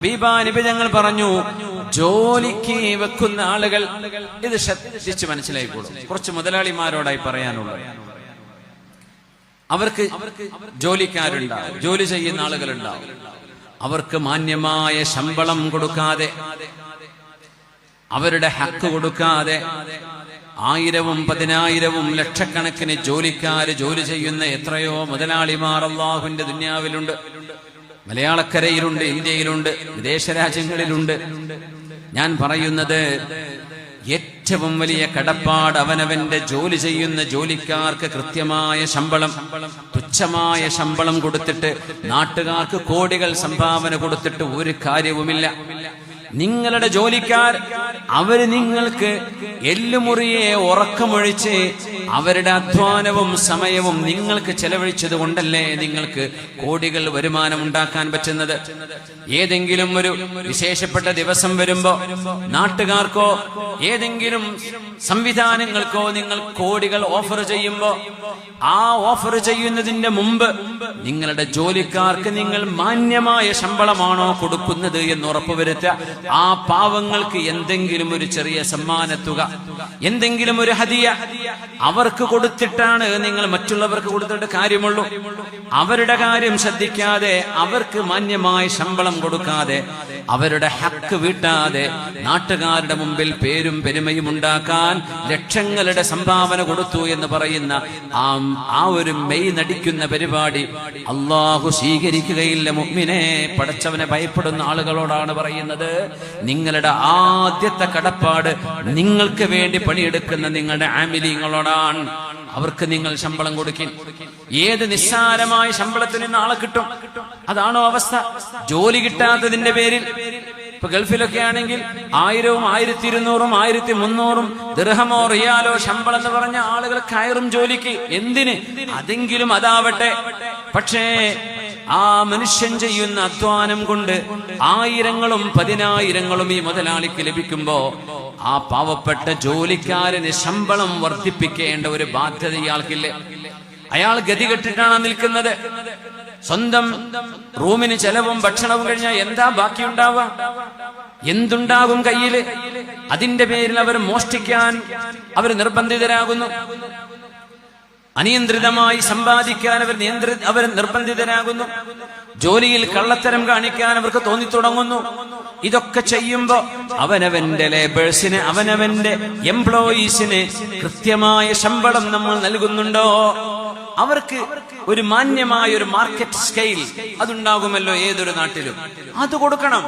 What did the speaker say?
നബി ഞങ്ങൾ പറഞ്ഞു, ജോലിക്ക് വെക്കുന്ന ആളുകൾ ഇത് ശ്രദ്ധിച്ച് മനസ്സിലായിക്കോളും. കുറച്ച് മുതലാളിമാരോടായി പറയാനുള്ളത്, അവർക്ക് ജോലിക്കാരുണ്ടാവും, ജോലി ചെയ്യുന്ന ആളുകളുണ്ടാവും. അവർക്ക് മാന്യമായ ശമ്പളം കൊടുക്കാതെ, അവരുടെ ഹക്ക് കൊടുക്കാതെ 1000-ഉം 10,000-ഉം ലക്ഷക്കണക്കിന് ജോലിക്കാര് ജോലി ചെയ്യുന്ന എത്രയോ മുതലാളിമാർ അല്ലാഹുവിന്റെ ദുനിയാവിലുണ്ട്. മലയാളക്കരയിലുണ്ട്, ഇന്ത്യയിലുണ്ട്, വിദേശ രാജ്യങ്ങളിലുണ്ട്. ഞാൻ പറയുന്നത്, ഏറ്റവും വലിയ കടപ്പാട് അവനവന്റെ ജോലി ചെയ്യുന്ന ജോലിക്കാർക്ക് കൃത്യമായ ശമ്പളം, തുച്ഛമായ ശമ്പളം കൊടുത്തിട്ട് നാട്ടുകാർക്ക് കോടികൾ സംഭാവന കൊടുത്തിട്ട് ഒരു കാര്യവുമില്ല. നിങ്ങളുടെ ജോലിക്കാർ അവര് നിങ്ങൾക്ക് എല്ലുമുറിയെ ഉറക്കമൊഴിച്ച് അവരുടെ അധ്വാനവും സമയവും നിങ്ങൾക്ക് ചെലവഴിച്ചത് കൊണ്ടല്ലേ നിങ്ങൾക്ക് കോടികൾ വരുമാനം ഉണ്ടാക്കാൻ പറ്റുന്നത്. ഏതെങ്കിലും ഒരു വിശേഷപ്പെട്ട ദിവസം വരുമ്പോ നാട്ടുകാർക്കോ ഏതെങ്കിലും സംവിധാനങ്ങൾക്കോ നിങ്ങൾ കോടികൾ ഓഫർ ചെയ്യുമ്പോ, ആ ഓഫർ ചെയ്യുന്നതിന്റെ മുമ്പ് നിങ്ങളുടെ ജോലിക്കാർക്ക് നിങ്ങൾ മാന്യമായ ശമ്പളമാണോ കൊടുക്കുന്നത് എന്ന് ഉറപ്പുവരുത്തുക. ആ പാവങ്ങൾക്ക് എന്തെങ്കിലും ഒരു ചെറിയ സമ്മാനത്തുക, എന്തെങ്കിലും ഒരു ഹദിയ അവർക്ക് കൊടുത്തിട്ടാണ് നിങ്ങൾ മറ്റുള്ളവർക്ക് കൊടുത്തിട്ട് കാര്യമുള്ളൂ. അവരുടെ കാര്യം ശ്രദ്ധിക്കാതെ, അവർക്ക് മാന്യമായ ശമ്പളം കൊടുക്കാതെ, അവരുടെ ഹക്ക് വീട്ടാതെ നാട്ടുകാരുടെ മുമ്പിൽ പേരും പെരുമയും ഉണ്ടാക്കാൻ ലക്ഷങ്ങളുടെ സംഭാവന കൊടുത്തു എന്ന് പറയുന്ന ആ ഒരു മെയ് നടിക്കുന്ന പരിപാടി അല്ലാഹു സ്വീകരിക്കുകയില്ല. മുഅ്മിനേ, പടച്ചവനെ ഭയപ്പെടുന്ന ആളുകളോടാണ് പറയുന്നത്, നിങ്ങളുടെ ആദ്യത്തെ കടപ്പാട് നിങ്ങൾക്ക് വേണ്ടി പണിയെടുക്കുന്ന നിങ്ങളുടെ ആമിലീങ്ങളോടാണ്. അവർക്ക് നിങ്ങൾ ശമ്പളം കൊടുക്കും. ഏത് നിസ്സാരമായ ശമ്പളത്തിൽ നിന്ന് ആളെ കിട്ടും? അതാണോ അവസ്ഥ? ജോലി കിട്ടാത്തതിന്റെ പേരിൽ ഇപ്പൊ ഗൾഫിലൊക്കെ ആണെങ്കിൽ 1000-ഉം 1200-ഉം 1300-ഉം ദിർഹമോ റിയാലോ ശമ്പളം എന്ന് പറഞ്ഞ ആളുകൾ കയറും ജോലിക്ക്. എന്തിന്? അതെങ്കിലും അതാവട്ടെ. പക്ഷേ ആ മനുഷ്യൻ ചെയ്യുന്ന അധ്വാനം കൊണ്ട് 1000-ങ്ങളും 10,000-ങ്ങളും ഈ മുതലാളിക്ക് ലഭിക്കുമ്പോ, ആ പാവപ്പെട്ട ജോലിക്കാരന് ശമ്പളം വർദ്ധിപ്പിക്കേണ്ട ഒരു ബാധ്യത ഇയാൾക്കില്ലേ? അയാൾ ഗതികെട്ടിട്ടാണ് നിൽക്കുന്നത്. സ്വന്തം റൂമിന് ചെലവും ഭക്ഷണവും കഴിഞ്ഞാൽ എന്താ ബാക്കിയുണ്ടാവുക? എന്തുണ്ടാകും കയ്യില്? അതിന്റെ പേരിൽ അവർ മോഷ്ടിക്കാൻ അവർ നിർബന്ധിതരാകുന്നു. അനിയന്ത്രിതമായി സമ്പാദിക്കാൻ അവർ നിർബന്ധിതരാകുന്നു. ജോലിയിൽ കള്ളത്തരം കാണിക്കാൻ അവർക്ക് തോന്നിത്തുടങ്ങുന്നു. ഇതൊക്കെ ചെയ്യുമ്പോ അവനവന്റെ ലേബേഴ്സിന്, അവനവന്റെ എംപ്ലോയീസിന് കൃത്യമായ ശമ്പളം നമ്മൾ നൽകുന്നുണ്ടോ? അവർക്ക് ഒരു മാന്യമായ ഒരു മാർക്കറ്റ് സ്കെയിൽ അതുണ്ടാകുമല്ലോ ഏതൊരു നാട്ടിലും. അത് കൊടുക്കണം.